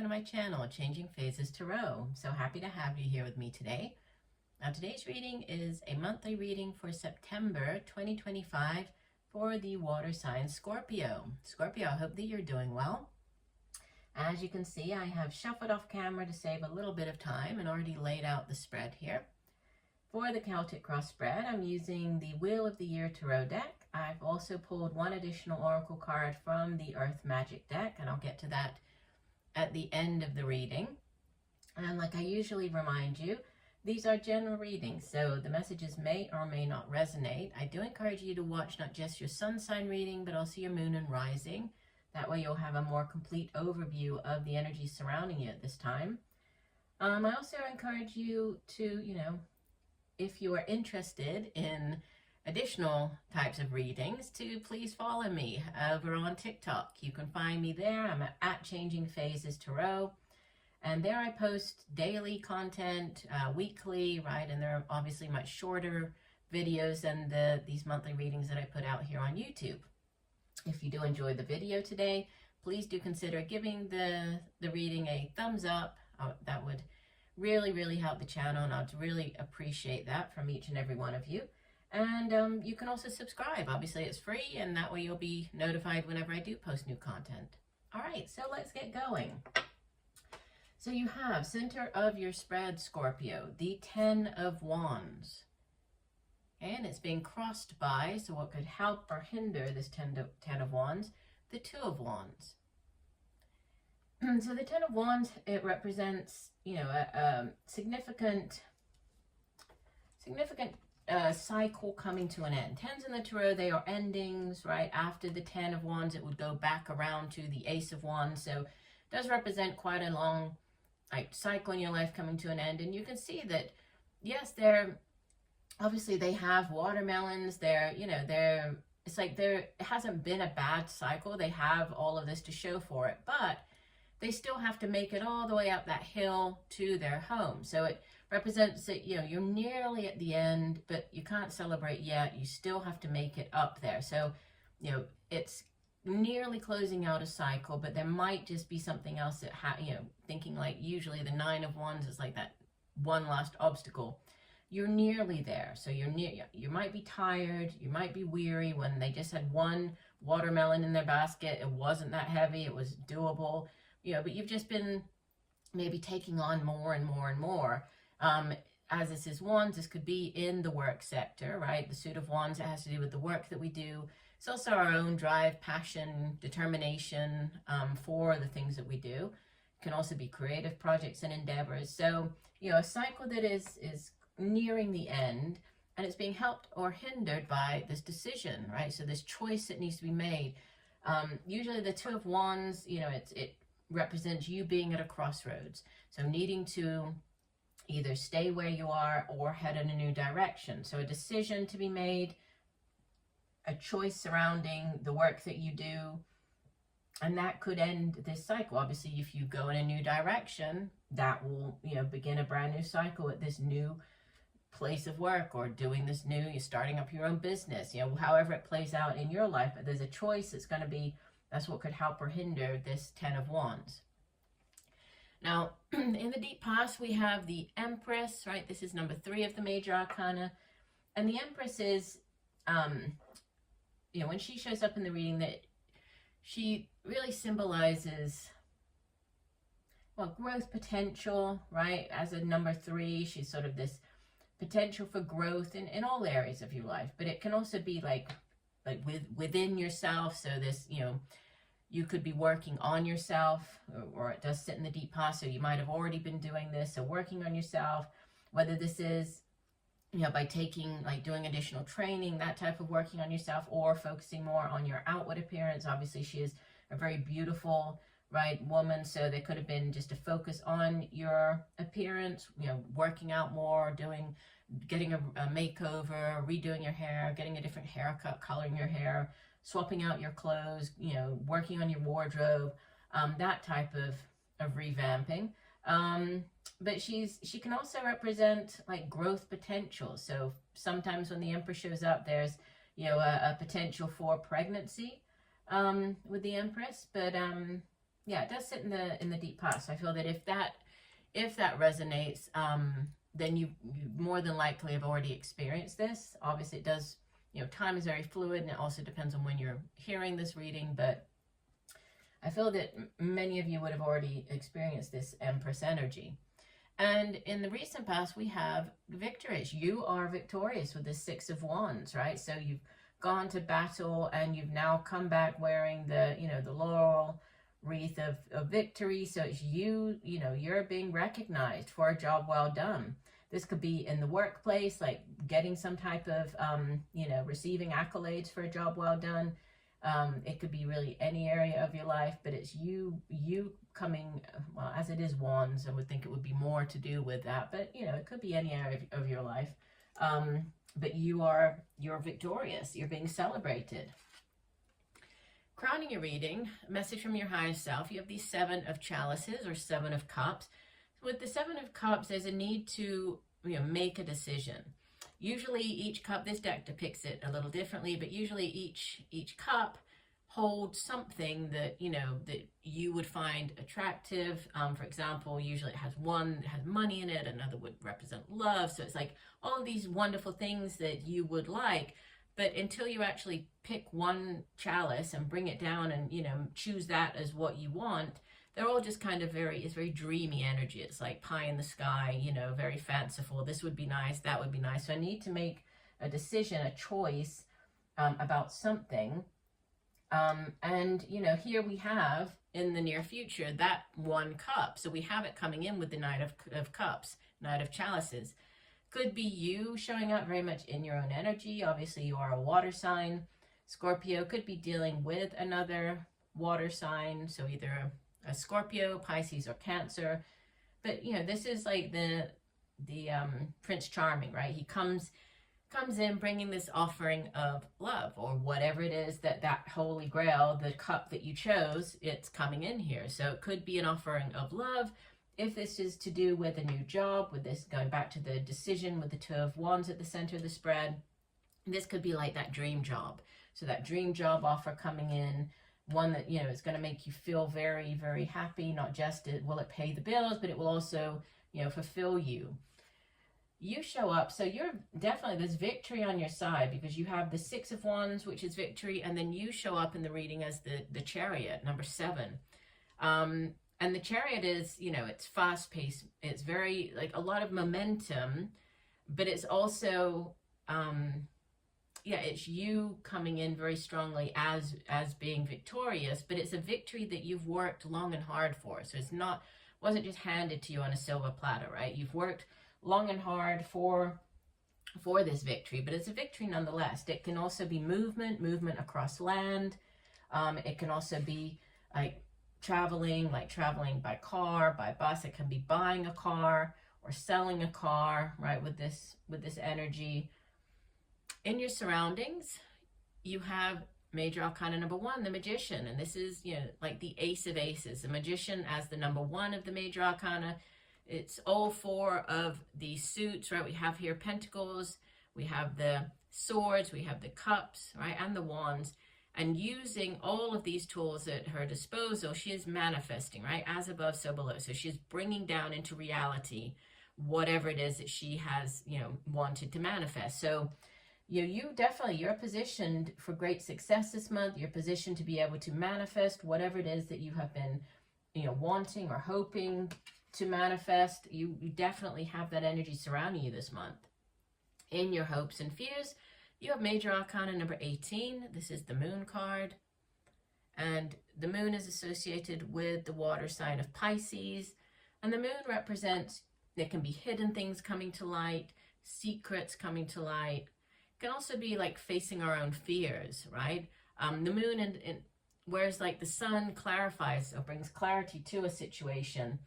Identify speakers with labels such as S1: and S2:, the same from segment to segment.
S1: welcome to my channel, Changing Phases Tarot. I'm so happy to have you here with me today. Now today's reading is a monthly reading for September 2025 for the water sign Scorpio. Scorpio, I hope that you're doing well. As you can see, I have shuffled off camera to save a little bit of time and already laid out the spread here. For the Celtic Cross spread, I'm using the Wheel of the Year Tarot deck. I've also pulled one additional oracle card from the Earth Magic deck, and I'll get to that at the end of the reading. And like I usually remind you, these are general readings, so the messages may or may not resonate. I do encourage you to watch not just your sun sign reading, but also your moon and rising. That way you'll have a more complete overview of the energy surrounding you at this time. I also encourage you to, if you are interested in additional types of readings, to please follow me over on TikTok. You can find me there. I'm at Changing Phases Tarot, and there I post daily content, weekly, right? And they're obviously much shorter videos than these monthly readings that I put out here on YouTube. If you do enjoy the video today, please do consider giving the reading a thumbs up. That would really help the channel, and I'd really appreciate that from each and every one of you. And you can also subscribe. Obviously it's free, and that way you'll be notified whenever I do post new content. All right, so let's get going. So you have center of your spread, Scorpio, the 10 of Wands. And it's being crossed by, so what could help or hinder this 10 of Wands, the 2 of Wands. So the 10 of Wands, it represents, a significant cycle coming to an end. 10s in the Tarot, they are endings, right? After the 10 of Wands, it would go back around to the Ace of Wands. So it does represent quite a long cycle in your life coming to an end. And you can see that, yes, obviously they have watermelons. It's like it hasn't been a bad cycle. They have all of this to show for it, but they still have to make it all the way up that hill to their home. So it represents that, you're nearly at the end, but you can't celebrate yet. You still have to make it up there. So, it's nearly closing out a cycle, but there might just be something else that, thinking like usually the 9 of Wands is like that one last obstacle. You're nearly there. So you might be tired, you might be weary. When they just had one watermelon in their basket, it wasn't that heavy, it was doable, but you've just been maybe taking on more and more and more. As this is Wands, this could be in the work sector, right? The suit of Wands, it has to do with the work that we do. It's also our own drive, passion, determination for the things that we do. It can also be creative projects and endeavors. So, a cycle that is nearing the end, and it's being helped or hindered by this decision, right? So this choice that needs to be made. Usually the 2 of Wands, it represents you being at a crossroads. So needing to either stay where you are or head in a new direction. So a decision to be made, a choice surrounding the work that you do, and that could end this cycle. Obviously, if you go in a new direction, that will, begin a brand new cycle at this new place of work, or doing this new, you're starting up your own business, however it plays out in your life. But there's a choice that's going to be, that's what could help or hinder this 10 of Wands. Now, in the deep past, we have the Empress, right? This is number 3 of the major arcana. And the Empress is, when she shows up in the reading, that she really symbolizes, well, growth potential, right? As a number 3, she's sort of this potential for growth in all areas of your life. But it can also be like within yourself. So this, you could be working on yourself, or it does sit in the deep past, so you might have already been doing this. So working on yourself, whether this is, by doing additional training, that type of working on yourself, or focusing more on your outward appearance. Obviously, she is a very beautiful, right, woman. So there could have been just a focus on your appearance, working out more, getting a makeover, redoing your hair, getting a different haircut, coloring your hair, swapping out your clothes, working on your wardrobe, that type of revamping. But she can also represent like growth potential. So sometimes when the Empress shows up, there's, a potential for pregnancy with the Empress. But yeah, it does sit in the deep past. I feel that if that resonates, then you more than likely have already experienced this. Obviously, it does. Time is very fluid, and it also depends on when you're hearing this reading. But I feel that many of you would have already experienced this Empress energy. And in the recent past, we have victories. You are victorious with the Six of Wands, right? So you've gone to battle and you've now come back wearing the, the laurel wreath of victory. So it's you're being recognized for a job well done. This could be in the workplace, like getting some type of, receiving accolades for a job well done. It could be really any area of your life, but it's you coming, well, as it is wands, I would think it would be more to do with that, but it could be any area of your life. But you're victorious, you're being celebrated. Crowning your reading, a message from your higher self, you have the Seven of Chalices or Seven of Cups. With the Seven of Cups, there's a need to make a decision. Usually each cup, this deck depicts it a little differently, but usually each cup holds something that, that you would find attractive. For example, usually it has one that has money in it, another would represent love. So it's like all of these wonderful things that you would like, but until you actually pick one chalice and bring it down and, choose that as what you want, they're all just kind of it's very dreamy energy. It's like pie in the sky, very fanciful. This would be nice, that would be nice. So I need to make a decision, a choice about something. And, here we have in the near future that one cup. So we have it coming in with the Knight of Cups, Knight of Chalices. Could be you showing up very much in your own energy. Obviously, you are a water sign. Scorpio could be dealing with another water sign. So either a Scorpio, Pisces, or Cancer. But, this is like the Prince Charming, right? He comes in bringing this offering of love, or whatever it is that holy grail, the cup that you chose, it's coming in here. So it could be an offering of love. If this is to do with a new job, with this going back to the decision with the Two of Wands at the center of the spread, this could be like that dream job. So that dream job offer coming in, one that, is going to make you feel very, very happy. Not just will it pay the bills, but it will also, fulfill you. You show up, so you're definitely, there's victory on your side because you have the Six of Wands, which is victory, and then you show up in the reading as the Chariot, number 7. And the Chariot is, it's fast-paced. It's very, like, a lot of momentum, but it's also, it's you coming in very strongly as being victorious, but it's a victory that you've worked long and hard for. So wasn't just handed to you on a silver platter, right? You've worked long and hard for this victory, but it's a victory nonetheless. It can also be movement across land. It can also be like traveling by car, by bus. It can be buying a car or selling a car, right? With this energy. In your surroundings, you have Major Arcana number 1, the Magician, and this is, like the Ace of Aces, the Magician as the number 1 of the Major Arcana. It's all 4 of the suits, right? We have here Pentacles, we have the Swords, we have the Cups, right? And the Wands. And using all of these tools at her disposal, she is manifesting, right? As above, so below. So she's bringing down into reality whatever it is that she has, wanted to manifest. So you're positioned for great success this month. You're positioned to be able to manifest whatever it is that you have been, wanting or hoping to manifest. You definitely have that energy surrounding you this month. In your hopes and fears, you have Major Arcana number 18. This is the Moon card. And the Moon is associated with the water sign of Pisces. And the Moon represents, there can be hidden things coming to light, secrets coming to light. It can also be like facing our own fears, right? The Moon, and whereas like the Sun clarifies or brings clarity to a situation,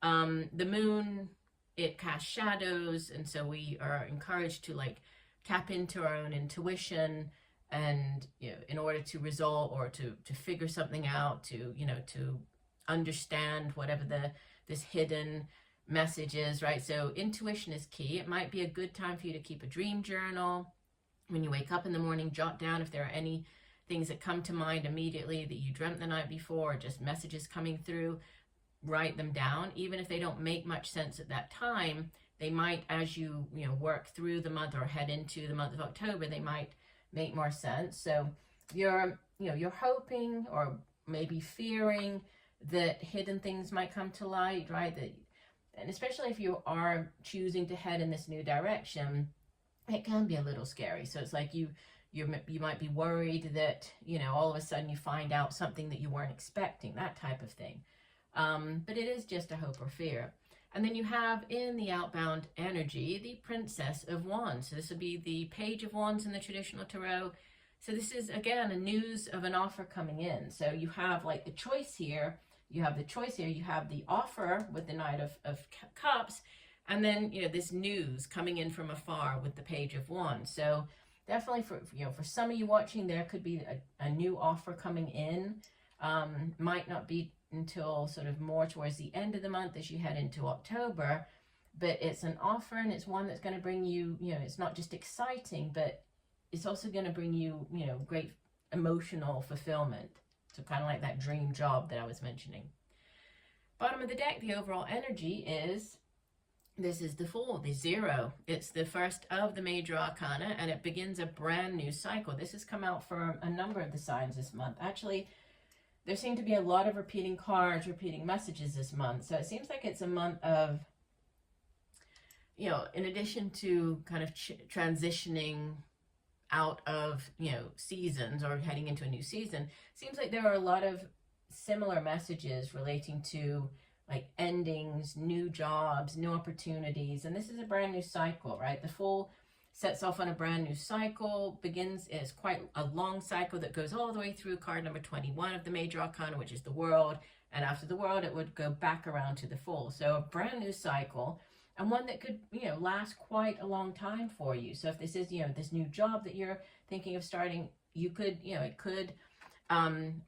S1: the Moon, it casts shadows. And so we are encouraged to like tap into our own intuition and, in order to resolve or to figure something out, to understand whatever this hidden message is, right? So intuition is key. It might be a good time for you to keep a dream journal. When you wake up in the morning, jot down if there are any things that come to mind immediately that you dreamt the night before, or just messages coming through, write them down. Even if they don't make much sense at that time, they might, as you work through the month or head into the month of October, they might make more sense. So you're hoping or maybe fearing that hidden things might come to light, right? And especially if you are choosing to head in this new direction, it can be a little scary. So it's like you might be worried that all of a sudden you find out something that you weren't expecting, that type of thing. But it is just a hope or fear. And then you have in the outbound energy the Princess of Wands. So this would be the Page of Wands in the traditional tarot. So this is, again, a news of an offer coming in. So you have like the choice here. You have the offer with the Knight of Cups. And then, this news coming in from afar with the Page of Wands. So definitely for some of you watching, there could be a new offer coming in. Might not be until sort of more towards the end of the month as you head into October, but it's an offer, and it's one that's going to bring you, it's not just exciting, but it's also going to bring you, great emotional fulfillment. So kind of like that dream job that I was mentioning. Bottom of the deck, the overall energy is, this is the Fool, the Zero. It's the first of the major arcana, and it begins a brand new cycle. This has come out for a number of the signs this month. Actually, there seem to be a lot of repeating cards, repeating messages this month. So it seems like it's a month of, in addition to kind of transitioning out of, seasons or heading into a new season, seems like there are a lot of similar messages relating to like endings, new jobs, new opportunities. And this is a brand new cycle, right? The Fool sets off on a brand new cycle, is quite a long cycle that goes all the way through card number 21 of the major arcana, which is the World. And after the World, it would go back around to the Fool. So a brand new cycle, and one that could, last quite a long time for you. So if this is, this new job that you're thinking of starting, you could, it could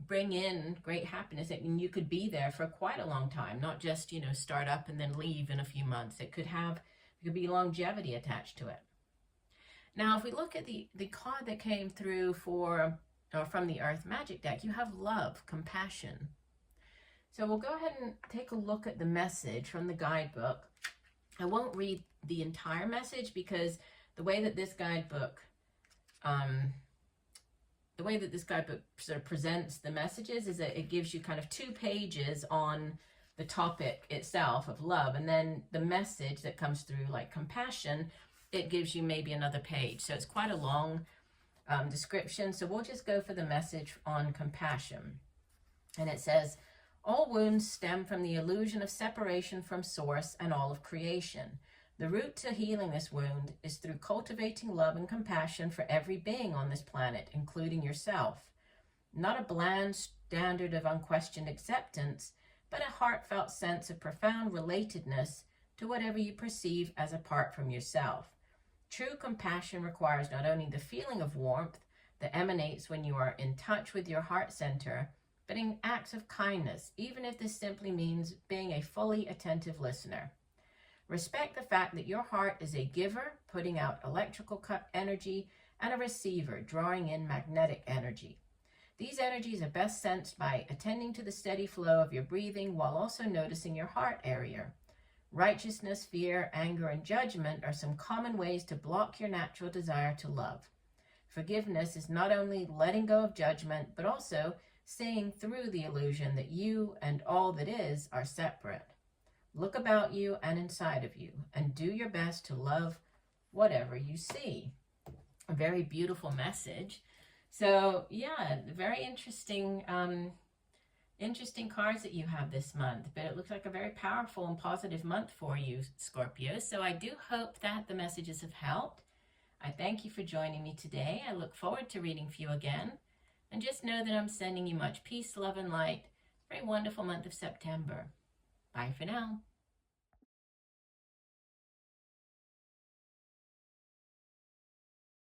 S1: bring in great happiness. I mean, you could be there for quite a long time, not just, start up and then leave in a few months. It could be longevity attached to it. Now, if we look at the card that came through from the Earth Magic deck, you have love, compassion. So we'll go ahead and take a look at the message from the guidebook. I won't read the entire message because the way that this guidebook sort of presents the messages is that it gives you kind of 2 pages on the topic itself of love, and then the message that comes through, like compassion, it gives you maybe another page. So it's quite a long description. So we'll just go for the message on compassion. And it says, all wounds stem from the illusion of separation from source and all of creation. The route to healing this wound is through cultivating love and compassion for every being on this planet, including yourself. Not a bland standard of unquestioned acceptance, but a heartfelt sense of profound relatedness to whatever you perceive as apart from yourself. True compassion requires not only the feeling of warmth that emanates when you are in touch with your heart center, but in acts of kindness, even if this simply means being a fully attentive listener. Respect the fact that your heart is a giver, putting out electrical energy, and a receiver, drawing in magnetic energy. These energies are best sensed by attending to the steady flow of your breathing while also noticing your heart area. Righteousness, fear, anger, and judgment are some common ways to block your natural desire to love. Forgiveness is not only letting go of judgment, but also seeing through the illusion that you and all that is are separate. Look about you and inside of you, and do your best to love whatever you see. A very beautiful message. So yeah, very interesting cards that you have this month, but it looks like a very powerful and positive month for you, Scorpio. So I do hope that the messages have helped. I thank you for joining me today. I look forward to reading for you again. And just know that I'm sending you much peace, love, and light for a wonderful month of September. Bye for now.